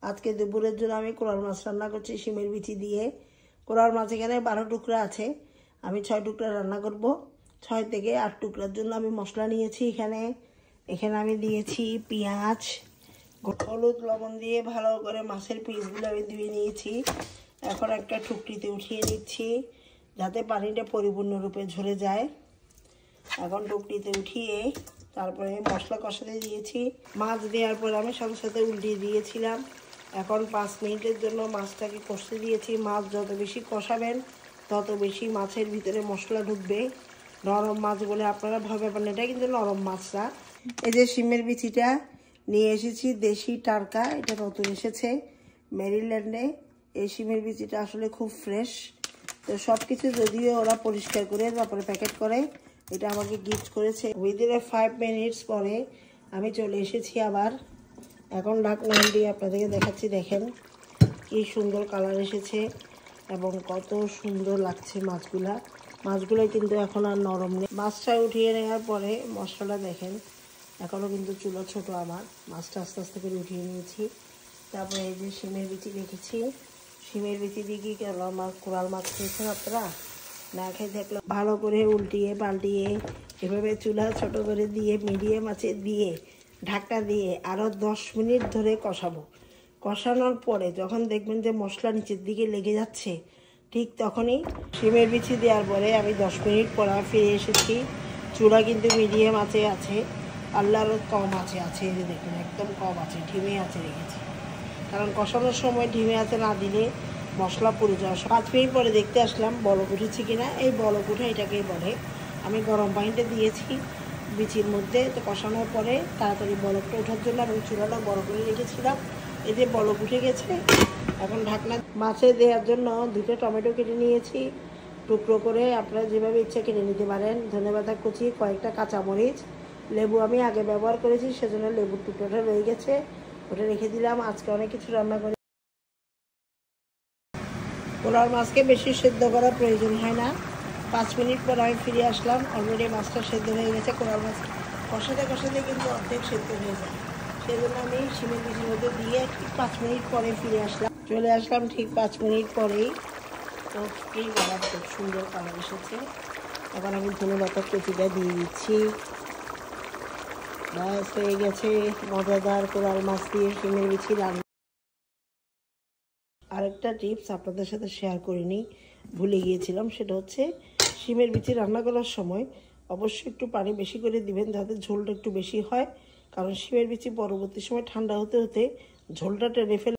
আজকে দুপুরের জন্য আমি কোরাল মাছ রান্না করছি শিমের বিচি দিয়ে। কোরাল মাছ এখানে 12 টুকরা আছে, আমি 6 টুকরা রান্না করব। 6 থেকে 8 টুকরার জন্য আমি মশলা নিয়েছি। এখানে আমি দিয়েছি পেঁয়াজ, হলুদ লবণ দিয়ে ভালো করে মাছের পিসগুলো আমি ধুয়ে নিয়েছি। এখন একটা টুকরিতে উঠিয়ে নিচ্ছি যাতে পানিটা পরিপূর্ণরূপে ঝরে যায়। এখন টুকরিতে উঠিয়ে তারপরে মশলা কষাতে দিয়েছি। মাছ দেওয়ার পর আমি সাথে সাথে উল্টিয়ে দিয়েছিলাম। এখন 5 মিনিটের জন্য মাছটাকে কষতে দিয়েছি। মাছ যত বেশি কষাবেন তত বেশি মাছের ভিতরে মশলা ঢুকবে। নরম মাছ বলে আপনারা ভয় পাবেন না, এটা কিন্তু নরম মাছ না। এই যে শিমের বিচিটা নিয়ে এসেছি দেশি টাটকা, এটা নতুন এসেছে মেরিল্যান্ডে। এই শিমের বিচিটা আসলে খুব ফ্রেশ। তো সব কিছু যদিও ওরা পরিষ্কার করে তারপরে প্যাকেট করে, এটা আমাকে গিফট করেছে। উইদিন 5 মিনিটস পরে আমি চলে এসেছি আবার। এখন ঢাকনা দিয়ে আপনাদেরকে দেখাচ্ছি, দেখেন কি সুন্দর কালার এসেছে এবং কত সুন্দর লাগছে মাছগুলো কিন্তু এখন আর নরম নেই। মাছটা উঠিয়ে নেওয়ার পরে মশলাটা দেখেন, এখনও কিন্তু চুলো ছোট আমার। মাছটা আস্তে আস্তে করে উঠিয়ে নিয়েছি। তারপরে এই যে শিমের বিচি রেখেছি। শিমের বিচি দিয়ে কি কোরাল মাছ খেয়েছেন আপনারা? না খেয়ে থাকলে ভালো করে উল্টিয়ে পাল্টিয়ে এভাবে চুলা ছোট করে দিয়ে মিডিয়াম আঁচে দিয়ে ঢাকনা দিয়ে আরও 10 মিনিট ধরে কষাবো। কষানোর পরে যখন দেখবেন যে মশলা নিচের দিকে লেগে যাচ্ছে, ঠিক তখনই শিমের বিচি দেওয়ার পরে আমি 10 মিনিট পর ফিরে এসেছি। চুলা কিন্তু মিডিয়াম আঁচে আছে, আল্লাহর কম আছে এই যে দেখুন একদম কম আছে, ঢিমে আছে রেখেছি। কারণ কষানোর সময় ঢিমে আছে না দিলে মশলা পুড়ে যাওয়া। 5 মিনিট পরে দেখতে আসলাম বলক উঠেছে কিনা। এই বলক উঠে এটাকেই বলে। আমি গরম পানিটা দিয়েছি বিচির মধ্যে, তো কষানোর পরে তাড়াতাড়ি বলকটা ওঠার জন্য আমি চুলাটা বড় করে রেখেছিলাম। এই যে বলক উঠে গেছে। এখন ঢাকনা মাছে দেওয়ার জন্য 2টা টমেটো কেটে নিয়েছি টুকরো করে, আপনারা যেভাবে ইচ্ছা কেটে নিতে পারেন। ধনেপাতা কুচি, কয়েকটা কাঁচামরিচ, লেবু আমি আগে ব্যবহার করেছি সেজন্য লেবুর টুকরোটা রয়ে গেছে, ওটা রেখে দিলাম। আজকে অনেক কিছু রান্না করে। কোরাল মাছকে বেশি সেদ্ধ করার প্রয়োজন হয় না। 5 মিনিট পর আমি ফিরে আসলাম, অলরেডি মাছটা সেদ্ধ হয়ে গেছে। কোরাল মাছ কষাতে কষাতে কিন্তু অর্ধেক সেদ্ধ হয়ে যায়, সেই জন্য আমি শিমের বিচির মধ্যে দিয়ে ঠিক 5 মিনিট পরে ফিরে আসলাম। চলে আসলাম ঠিক 5 মিনিট পরেই। তো এই কালার খুব সুন্দর কালার এসেছে। এখন আমি ধনেপাতা কুচিটা দিয়ে দিচ্ছি। ব্যাস হয়ে গেছে মজাদার কোরাল মাছ দিয়ে শিমের বিচি রান্না। আরেকটা টিপস আপনাদের সাথে শেয়ার করিনি, ভুলে গিয়েছিলাম, সেটা হচ্ছে শিমের বিচি রান্না করার সময় অবশ্যই একটু পানি বেশি করে দিবেন যাতে ঝোলটা একটু বেশি হয়। কারণ শিমের বিচি পরবর্তী সময় ঠান্ডা হতে হতে ঝোলটা টেনে ফেলে